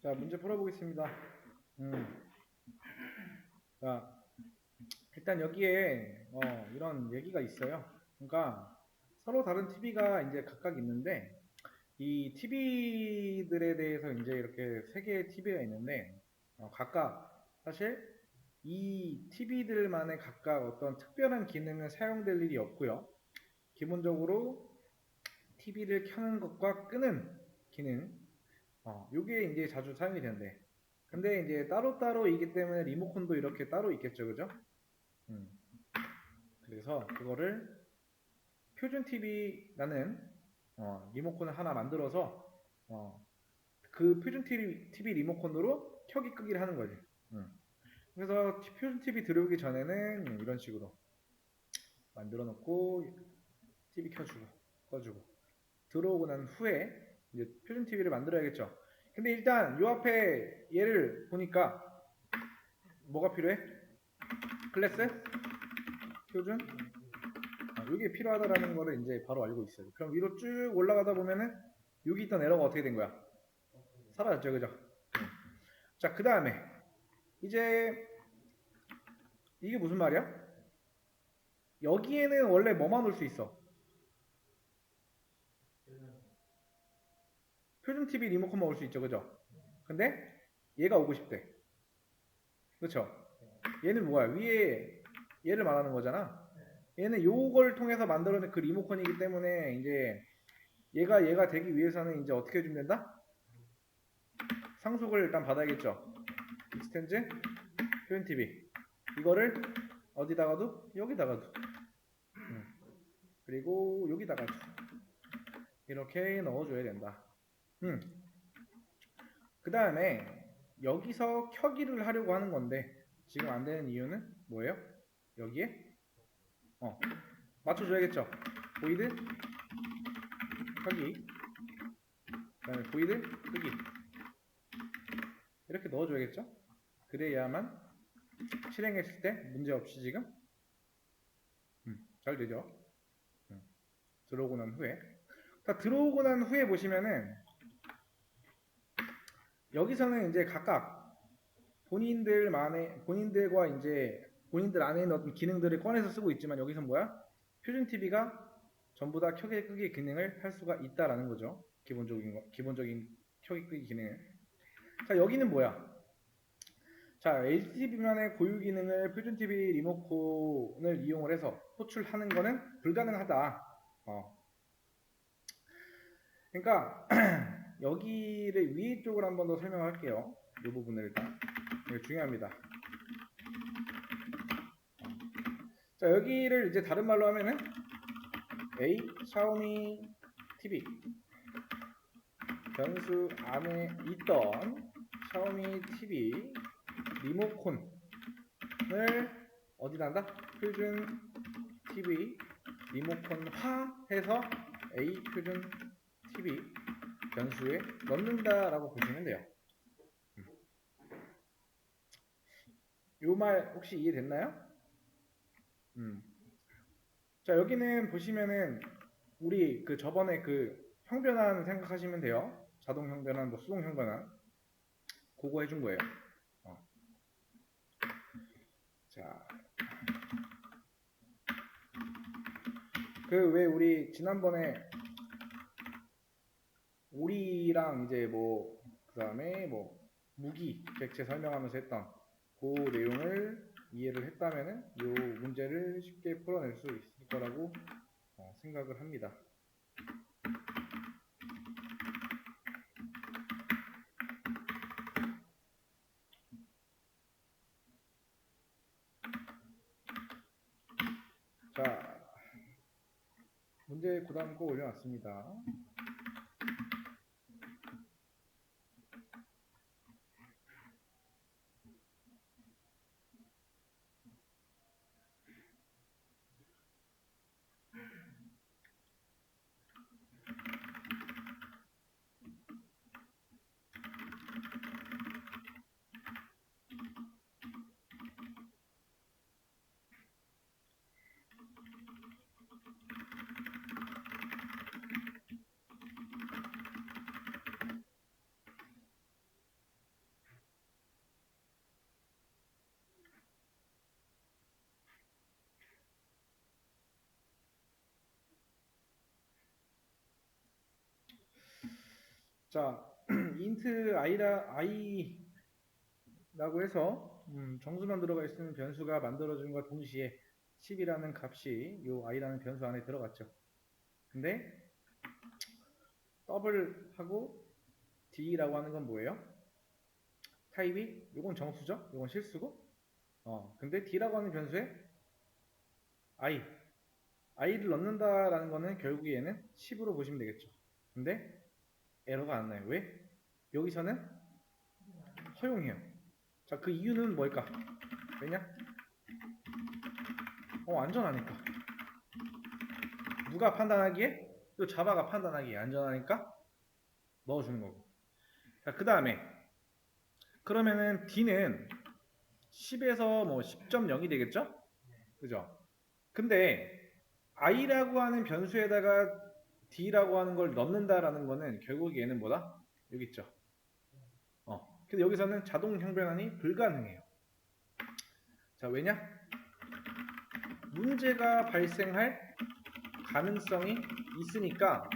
자, 문제 풀어보겠습니다. 자, 일단 여기에 이런 얘기가 있어요. 그러니까 서로 다른 TV가 이제 각각 있는데 이 TV들에 대해서 이제 이렇게 세 개의 TV가 있는데 각각 사실 이 TV들만의 각각 어떤 특별한 기능은 사용될 일이 없고요. 기본적으로 TV를 켜는 것과 끄는 기능, 요게 이제 자주 사용이 되는데 근데 이제 따로따로이기 때문에 리모컨도 이렇게 따로 있겠죠, 그죠? 음, 그래서 그거를 표준 TV라는 리모컨을 하나 만들어서 그 표준 TV 리모컨으로 켜기 끄기를 하는 거지. 음. 그래서 표준 TV 들어오기 전에는 이런 식으로 만들어 놓고 TV 켜주고 꺼주고 들어오고 난 후에 이제 표준 TV를 만들어야겠죠. 근데 일단 요 앞에 얘를 보니까 뭐가 필요해? 클래스? 표준? 이게 필요하다라는 거를 이제 바로 알고 있어요. 그럼 위로 쭉 올라가다 보면은 여기 있던 에러가 어떻게 된 거야? 사라졌죠, 그죠? 자, 그 다음에 이제 이게 무슨 말이야? 여기에는 원래 뭐만 올 수 있어? 표준 TV 리모컨만 올 수 있죠, 그죠? 근데 얘가 오고 싶대. 그렇죠? 얘는 뭐야? 위에 얘를 말하는 거잖아. 얘는 요걸 통해서 만들어낸 그 리모컨이기 때문에 이제 얘가 되기 위해서는 이제 어떻게 해주면 된다? 상속을 일단 받아야겠죠. 익스텐즈 표현 TV 이거를 어디다가도 여기다가도 그리고 여기다가도 이렇게 넣어줘야 된다. 그 다음에 여기서 켜기를 하려고 하는 건데 지금 안 되는 이유는 뭐예요? 여기에 맞춰줘야겠죠. 보이드 켜기 그 다음에 보이드 끄기 이렇게 넣어줘야겠죠. 그래야만 실행했을 때 문제없이 지금 잘 되죠. 들어오고 난 후에 자, 들어오고 난 후에 보시면은 여기서는 이제 각각 본인들과 이제 본인들 안에 있는 어떤 기능들을 꺼내서 쓰고 있지만 여기서 뭐야? 표준 TV가 전부 다 켜기 끄기 기능을 할 수가 있다라는 거죠. 기본적인 켜기 끄기 기능을. 자, 여기는 뭐야? 자, HTV만의 고유 기능을 표준 TV 리모컨을 이용을 해서 호출하는 거는 불가능하다. 그러니까 여기를 위에 쪽을 한번 더 설명할게요. 이 부분을 일단 이게 중요합니다. 자, 여기를 이제 다른 말로 하면은 A 샤오미 TV 변수 안에 있던 샤오미 TV 리모컨을 어디다 한다? 표준 TV 리모컨화 해서 A 표준 TV 변수에 넣는다라고 보시면 돼요. 요 말 혹시 이해됐나요? 자, 여기는 보시면은 우리 그 저번에 그 형변환 생각하시면 돼요. 자동 형변환, 뭐 수동 형변환 그거 해준 거예요. 자, 그 왜 우리 지난번에 오리랑 이제 뭐 그다음에 뭐 무기 객체 설명하면서 했던 그 내용을 이해를 했다면은 이 문제를 쉽게 풀어낼 수 있을 거라고 생각을 합니다. 자, 문제 그 다음 거 올려놨습니다. 자, int i라고 해서 정수만 들어가 있으면 변수가 만들어진과 동시에 10이라는 값이 요 i라는 변수 안에 들어갔죠. 근데 더블하고 d라고 하는 건 뭐예요? 타입이 요건 정수죠? 요건 실수고. 근데 d라고 하는 변수에 i를 넣는다라는 거는 결국에는 10으로 보시면 되겠죠. 근데 에러가 안 나요. 왜? 여기서는 허용해요. 자, 그 이유는 뭘까? 왜냐? 안전하니까. 누가 판단하기에? 또 자바가 판단하기에 안전하니까 넣어주는 거고. 자, 그 다음에 그러면은 D는 10에서 뭐 10.0이 되겠죠? 그죠? 근데 i라고 하는 변수에다가 d라고 하는 걸 넣는다라는 거는 결국 얘는 뭐다? 여기 있죠. 근데 여기서는 자동 형변환이 불가능해요. 자, 왜냐? 문제가 발생할 가능성이 있으니까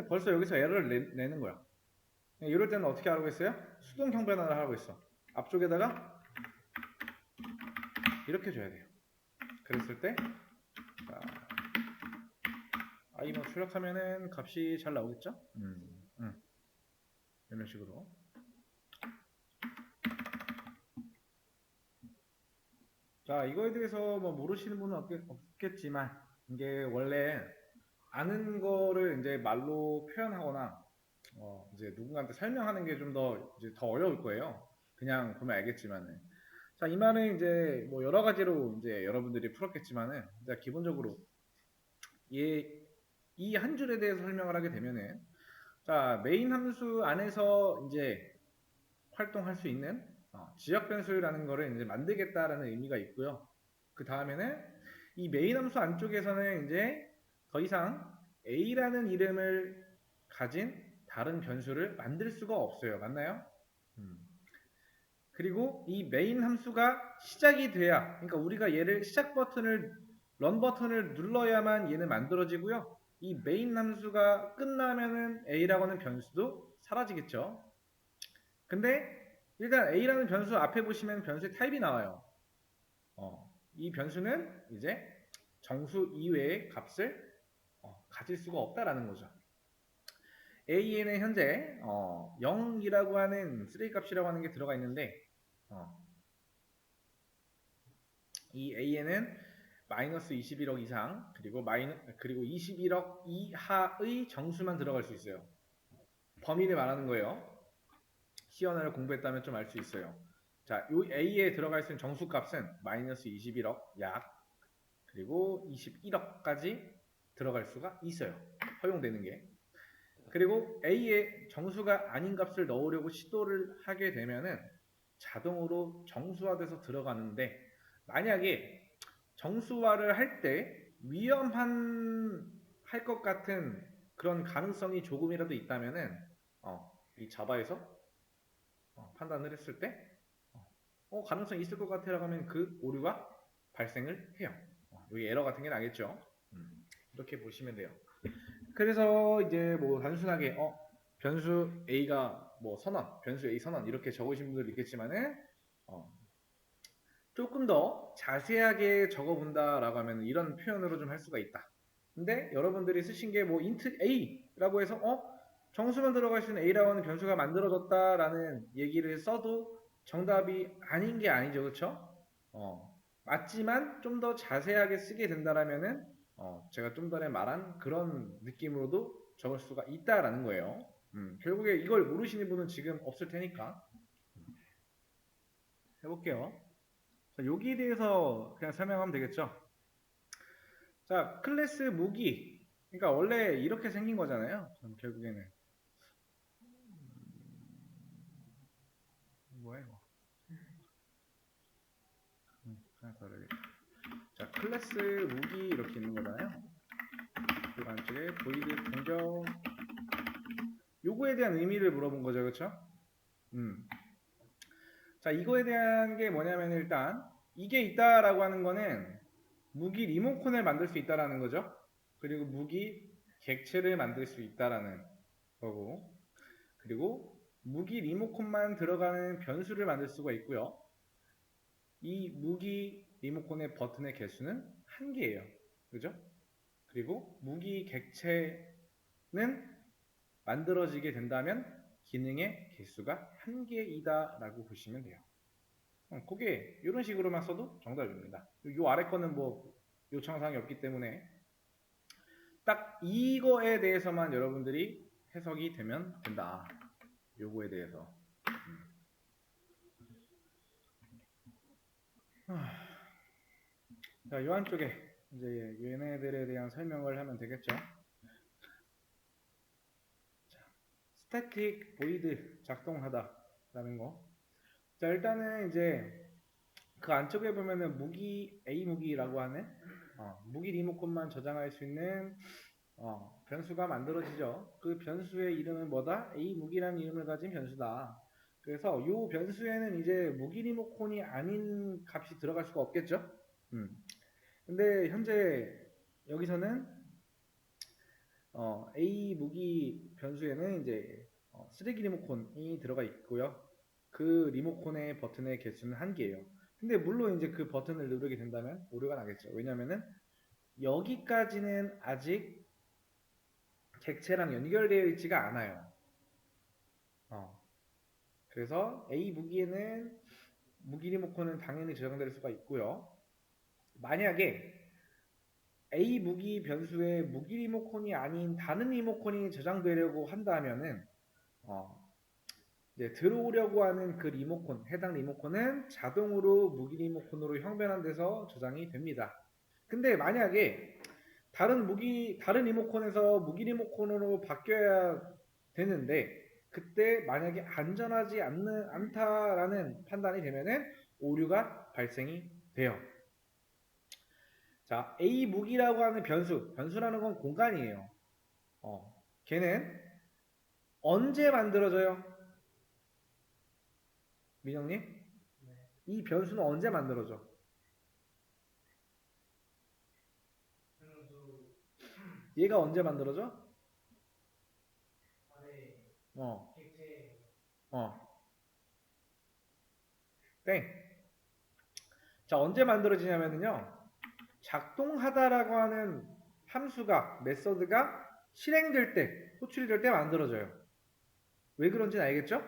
벌써 여기서 에러를 내는 거야. 이럴 때는 어떻게 하라고 했어요? 수동 형변환을 하라고 했어. 앞쪽에다가 이렇게 줘야 돼요. 그랬을 때 자, i 뭐 출력하면은 값이 잘 나오겠죠? 이런 식으로. 자, 이거에 대해서 뭐 모르시는 분은 없겠지만 이게 원래 아는 거를 이제 말로 표현하거나 이제 누군가한테 설명하는 게 좀 더 어려울 거예요. 그냥 보면 알겠지만은. 자, 이 말은 이제 뭐 여러 가지로 이제 여러분들이 풀었겠지만은 이제 기본적으로 이 한 줄에 대해서 설명을 하게 되면은 자, 메인 함수 안에서 이제 활동할 수 있는 지역 변수라는 거를 이제 만들겠다라는 의미가 있고요. 그 다음에는 이 메인 함수 안쪽에서는 이제 더 이상 a라는 이름을 가진 다른 변수를 만들 수가 없어요. 맞나요? 그리고 이 메인 함수가 시작이 돼야, 그러니까 우리가 얘를 시작 버튼을 런 버튼을 눌러야만 얘는 만들어지고요. 이 메인 함수가 끝나면은 a라고 하는 변수도 사라지겠죠. 근데 일단 a라는 변수 앞에 보시면 변수의 타입이 나와요. 이 변수는 이제 정수 이외의 값을 가질 수가 없다라는 거죠. a에는 현재 0이라고 하는 쓰레기 값이라고 하는 게 들어가 있는데 이 a에는 마이너스 21억 이상 그리고 21억 이하의 정수만 들어갈 수 있어요. 범위를 말하는 거예요. 시연을 공부했다면 좀 알 수 있어요. 자, 이 A에 들어가 있는 정수값은 마이너스 21억 약 그리고 21억까지 들어갈 수가 있어요. 허용되는 게. 그리고 A에 정수가 아닌 값을 넣으려고 시도를 하게 되면은 자동으로 정수화돼서 들어가는데 만약에 정수화를 할 때 할 것 같은 그런 가능성이 조금이라도 있다면은 이 자바에서 판단을 했을 때 가능성이 있을 것 같아라고 하면 그 오류가 발생을 해요. 여기 에러 같은 게 나겠죠. 이렇게 보시면 돼요. 그래서 이제 뭐 단순하게 변수 A가 뭐 선언, 변수 A 선언 이렇게 적으신 분들 있겠지만은 조금 더 자세하게 적어본다라고 하면 이런 표현으로 좀 할 수가 있다. 근데 여러분들이 쓰신 게 뭐 int A라고 해서 정수만 들어갈 수 있는 A라고 하는 변수가 만들어졌다라는 얘기를 써도 정답이 아닌 게 아니죠. 그렇죠? 맞지만 좀 더 자세하게 쓰게 된다라면은 제가 좀 전에 말한 그런 느낌으로도 적을 수가 있다라는 거예요. 결국에 이걸 모르시는 분은 지금 없을 테니까 해볼게요. 자, 여기에 대해서 그냥 설명하면 되겠죠. 자, 클래스 무기. 그러니까 원래 이렇게 생긴 거잖아요. 결국에는. 뭐야 이거? 그냥 다르게. 자, 클래스 무기 이렇게 있는 거잖아요. 그 안쪽에 보이드 공격. 요거에 대한 의미를 물어본 거죠, 그렇죠? 자, 이거에 대한 게 뭐냐면 일단 이게 있다라고 하는 거는 무기 리모컨을 만들 수 있다라는 거죠. 그리고 무기 객체를 만들 수 있다라는 거고. 그리고 무기 리모컨만 들어가는 변수를 만들 수가 있고요. 이 무기 리모컨의 버튼의 개수는 1개예요. 그죠? 그리고 무기 객체는 만들어지게 된다면 기능의 개수가 1개이다 라고 보시면 돼요. 그게 이런 식으로만 써도 정답입니다. 요 아래 거는 뭐 요청사항이 없기 때문에 딱 이거에 대해서만 여러분들이 해석이 되면 된다. 요거에 대해서. 자, 요 안쪽에 이제 얘네들에 대한 설명을 하면 되겠죠. 스태틱 보이드 작동하다라는 거. 자, 일단은 이제 그 안쪽에 보면은 무기 A 무기라고 하는 무기 리모컨만 저장할 수 있는 변수가 만들어지죠. 그 변수의 이름은 뭐다? A 무기라는 이름을 가진 변수다. 그래서 이 변수에는 이제 무기 리모컨이 아닌 값이 들어갈 수가 없겠죠. 근데 현재 여기서는 A 무기 변수에는 이제 쓰레기 리모컨이 들어가 있고요. 그 리모컨의 버튼의 개수는 1개예요. 근데 물론 이제 그 버튼을 누르게 된다면 오류가 나겠죠. 왜냐면은 여기까지는 아직 객체랑 연결되어 있지가 않아요. 그래서 A 무기에는 무기 리모컨은 당연히 저장될 수가 있고요. 만약에 A 무기 변수에 무기 리모컨이 아닌 다른 리모컨이 저장되려고 한다면은 이제 들어오려고 하는 그 리모컨, 해당 리모컨은 자동으로 무기 리모컨으로 형변환돼서 저장이 됩니다. 근데 만약에 다른 리모컨에서 무기 리모컨으로 바뀌어야 되는데 그때 만약에 안전하지 않다라는 판단이 되면은 오류가 발생이 돼요. 자, A 무기라고 하는 변수라는 건 공간이에요. 걔는 언제 만들어져요? 민영님? 이 변수는 언제 만들어져? 얘가 언제 만들어져? 어, 어, 땡. 자, 언제 만들어지냐면요. 작동하다라고 하는 함수가, 메서드가 실행될 때, 호출이 될 때 만들어져요. 왜 그런지는 알겠죠?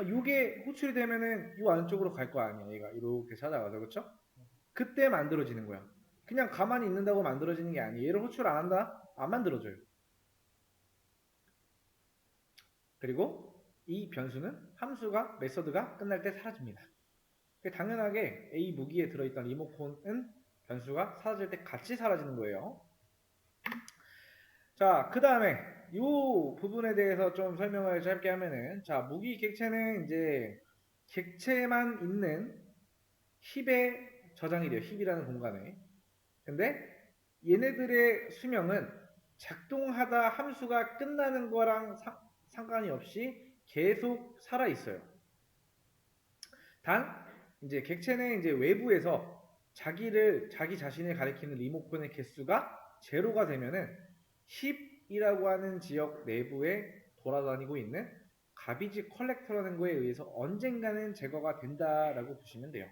이게 호출이 되면은 이 안쪽으로 갈 거 아니야. 얘가 이렇게 찾아가서, 그쵸? 그때 만들어지는 거야. 그냥 가만히 있는다고 만들어지는 게 아니에요. 얘를 호출 안 한다? 안 만들어져요. 그리고 이 변수는 함수가, 메서드가 끝날 때 사라집니다. 당연하게 A 무기에 들어있던 리모컨은 변수가 사라질 때 같이 사라지는 거예요. 자, 그 다음에 이 부분에 대해서 좀 설명을 짧게 하면은, 자, 무기 객체는 이제 객체만 있는 힙에 저장이 돼요. 힙이라는 공간에. 근데 얘네들의 수명은 작동하다 함수가 끝나는 거랑 상관이 없이 계속 살아 있어요. 단 이제 객체는 이제 외부에서 자기 자신을 가리키는 리모컨의 개수가 제로가 되면은 힙이라고 하는 지역 내부에 돌아다니고 있는 가비지 컬렉터라는 거에 의해서 언젠가는 제거가 된다라고 보시면 돼요.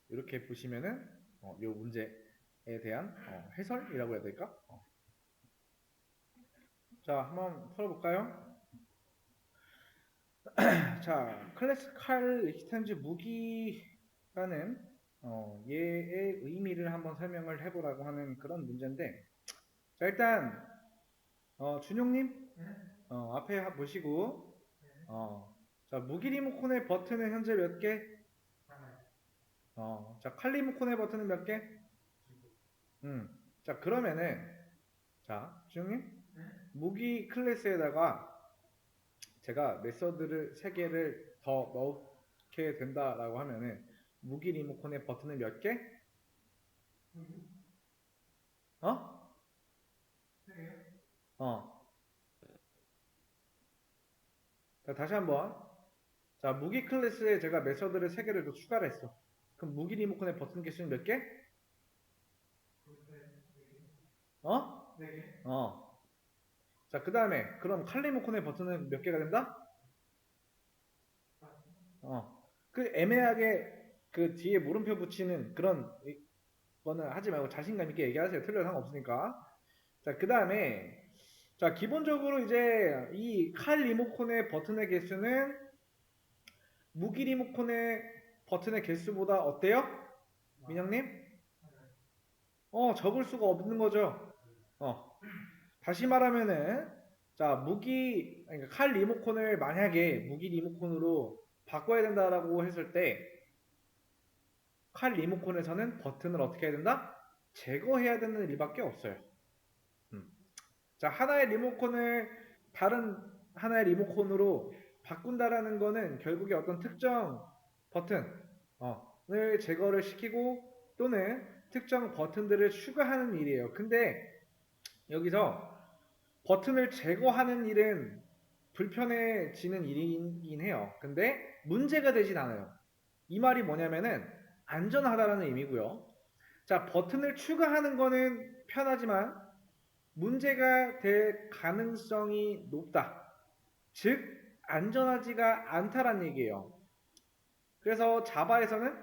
이렇게 보시면은 이 문제에 대한 해설이라고 해야 될까? 자, 한번 풀어볼까요? 자, 클래시칼 익스텐즈 무기라는 얘의 의미를 한번 설명을 해보라고 하는 그런 문제인데, 자, 일단 준용님 앞에 보시고 자, 무기 리모컨의 버튼은 현재 몇 개? 자, 칼 리모컨의 버튼은 몇 개? 자, 그러면은 자, 준용님 무기 클래스에다가 제가 메서드를 3개를 더 넣게 된다라고 하면은 무기 리모컨의 버튼은 몇 개? 어? 어. 자, 다시 한번. 자, 무기 클래스에 제가 메서드를 3개를 더 추가를 했어. 그럼 무기 리모컨의 버튼 개수는 몇 개? 어? 네. 자, 그 다음에 그럼 칼 리모컨의 버튼은 몇 개가 된다? 그 애매하게 그 뒤에 물음표 붙이는 그런 거는 하지 말고 자신감 있게 얘기하세요. 틀려도 상관없으니까. 자, 그 다음에 자, 기본적으로 이제 이 칼 리모컨의 버튼의 개수는 무기 리모컨의 버튼의 개수보다 어때요? 민영님? 적을 수가 없는 거죠. 다시 말하면은 자, 그러니까 칼 리모컨을 만약에 무기 리모컨으로 바꿔야 된다라고 했을 때 칼 리모컨에서는 버튼을 어떻게 해야 된다? 제거해야 되는 일밖에 없어요. 자, 하나의 리모컨을 다른 하나의 리모컨으로 바꾼다라는 거는 결국에 어떤 특정 버튼을 제거를 시키고 또는 특정 버튼들을 추가하는 일이에요. 근데 여기서 버튼을 제거하는 일은 불편해지는 일이긴 해요. 근데 문제가 되진 않아요. 이 말이 뭐냐면은 안전하다라는 의미고요. 자, 버튼을 추가하는 거는 편하지만 문제가 될 가능성이 높다. 즉, 안전하지가 않다라는 얘기예요. 그래서 자바에서는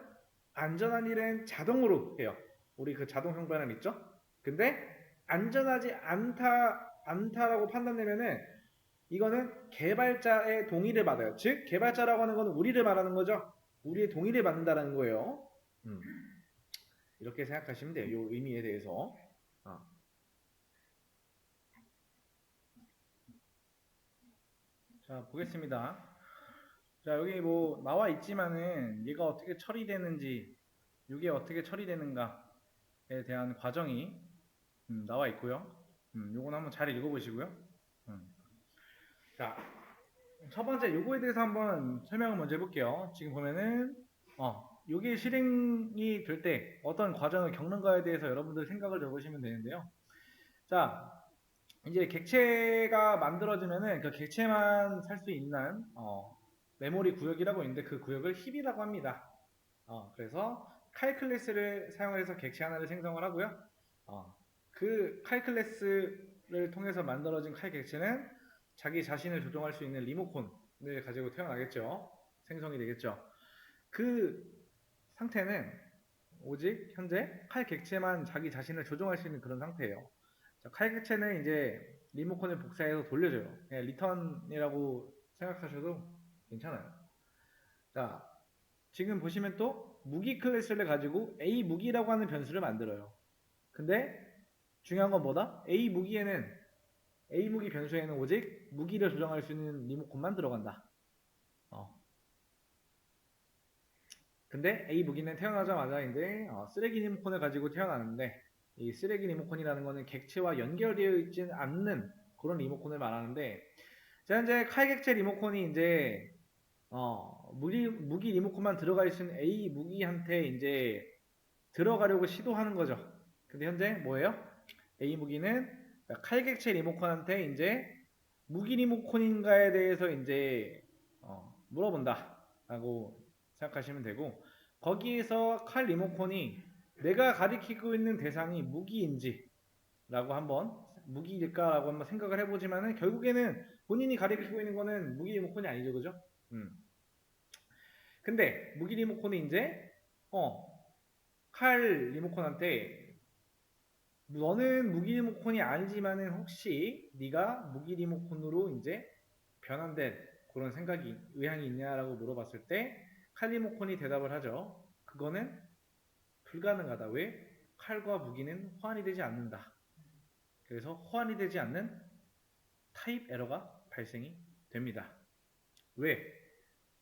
안전한 일은 자동으로 해요. 우리 그 자동 형반음 있죠? 근데 안전하지 않다라고 판단되면은 이거는 개발자의 동의를 받아요. 즉, 개발자라고 하는 거는 우리를 말하는 거죠. 우리의 동의를 받는다는 거예요. 이렇게 생각하시면 돼요. 이 의미에 대해서. 자, 보겠습니다. 자, 여기 뭐 나와 있지만은 얘가 어떻게 처리되는지, 이게 어떻게 처리되는가에 대한 과정이 나와 있고요. 요건 한번 잘 읽어보시고요. 자, 첫 번째 요거에 대해서 한번 설명을 먼저 해볼게요. 지금 보면은 요게 실행이 될 때 어떤 과정을 겪는가에 대해서 여러분들 생각을 해보시면 되는데요. 자, 이제 객체가 만들어지면은 그 객체만 살 수 있는 메모리 구역이라고 있는데 그 구역을 힙이라고 합니다. 그래서 칼 클래스를 사용해서 객체 하나를 생성을 하고요. 그 칼 클래스를 통해서 만들어진 칼 객체는 자기 자신을 조종할 수 있는 리모컨을 가지고 태어나겠죠. 생성이 되겠죠. 그 상태는 오직 현재 칼 객체만 자기 자신을 조종할 수 있는 그런 상태예요. 자, 칼 객체는 이제 리모컨을 복사해서 돌려줘요. 그냥 리턴이라고 생각하셔도 괜찮아요. 자, 지금 보시면 또 무기 클래스를 가지고 A 무기라고 하는 변수를 만들어요. 근데 중요한 건 뭐다? A 무기 변수에는 오직 무기를 조정할 수 있는 리모컨만 들어간다. 근데 A 무기는 태어나자마자 이제 쓰레기 리모컨을 가지고 태어나는데 이 쓰레기 리모컨이라는 거는 객체와 연결되어 있지 않는 그런 리모컨을 말하는데 자, 현재 칼 객체 리모컨이 이제 무기 리모컨만 들어가 있는 A 무기한테 이제 들어가려고 시도하는 거죠. 근데 현재 뭐예요? A 무기는 칼 객체 리모컨한테 이제 무기 리모컨인가에 대해서 이제 물어본다라고 생각하시면 되고 거기에서 칼 리모컨이 내가 가리키고 있는 대상이 무기인지 라고 한번 무기일까라고 한번 생각을 해보지만은 결국에는 본인이 가리키고 있는 거는 무기 리모컨이 아니죠, 그죠? 근데 무기 리모컨이 이제 칼 리모컨한테 너는 무기 리모컨이 아니지만은 혹시 네가 무기 리모컨으로 이제 변환된 그런 생각이 의향이 있냐라고 물어봤을 때 칼 리모컨이 대답을 하죠. 그거는 불가능하다. 왜? 칼과 무기는 호환이 되지 않는다. 그래서 호환이 되지 않는 타입 에러가 발생이 됩니다. 왜?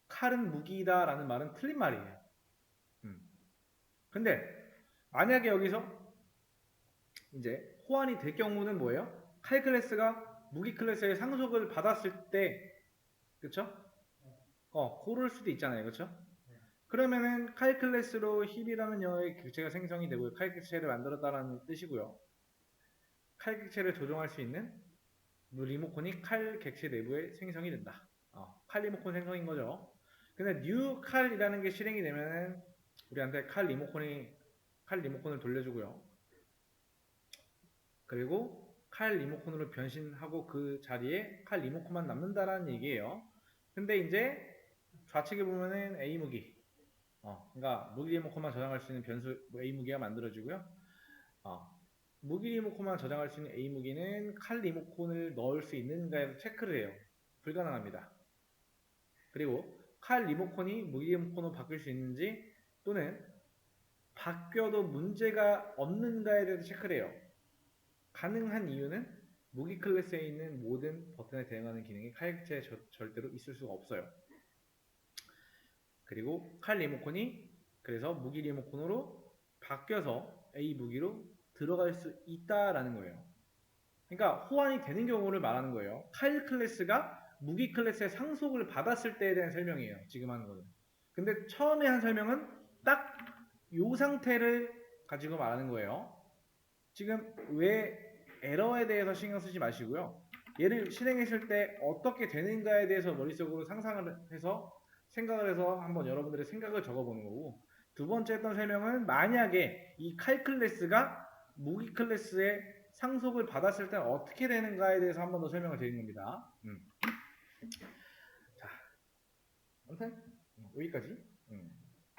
칼은 무기다라는 말은 틀린 말이에요. 근데 만약에 여기서 이제 호환이 될 경우는 뭐예요? 칼 클래스가 무기 클래스의 상속을 받았을 때, 그쵸? 고를 수도 있잖아요, 그쵸? 그러면은 칼 클래스로 힙이라는 영어의 객체가 생성이 되고 칼 객체를 만들었다는 뜻이고요. 칼 객체를 조종할 수 있는 리모컨이 칼 객체 내부에 생성이 된다. 칼 리모컨 생성인 거죠. 근데 뉴 칼이라는 게 실행이 되면은 우리한테 칼 리모컨을 돌려주고요. 그리고 칼 리모컨으로 변신하고 그 자리에 칼 리모컨만 남는다라는 얘기예요. 근데 이제 좌측에 보면은 A 무기, 그러니까 무기 리모컨만 저장할 수 있는 변수 A 무기가 만들어지고요. 무기 리모컨만 저장할 수 있는 A 무기는 칼 리모컨을 넣을 수 있는가에 체크를 해요. 불가능합니다. 그리고 칼 리모컨이 무기 리모컨으로 바뀔 수 있는지 또는 바뀌어도 문제가 없는가에 대해서 체크를 해요. 가능한 이유는 무기 클래스에 있는 모든 버튼에 대응하는 기능이 칼체에 절대로 있을 수가 없어요. 그리고 칼 리모컨이 그래서 무기 리모컨으로 바뀌어서 A 무기로 들어갈 수 있다라는 거예요. 그러니까 호환이 되는 경우를 말하는 거예요. 칼 클래스가 무기 클래스의 상속을 받았을 때에 대한 설명이에요. 지금 하는 거는. 근데 처음에 한 설명은 딱 이 상태를 가지고 말하는 거예요. 지금 왜 에러에 대해서 신경 쓰지 마시고요. 얘를 실행했을 때 어떻게 되는가에 대해서 머릿속으로 상상을 해서 생각을 해서 한번 여러분들의 생각을 적어보는 거고, 두 번째 했던 설명은 만약에 이 칼 클래스가 무기 클래스의 상속을 받았을 때 어떻게 되는가에 대해서 한 번 더 설명을 드리는 겁니다. 자, 아무튼 여기까지.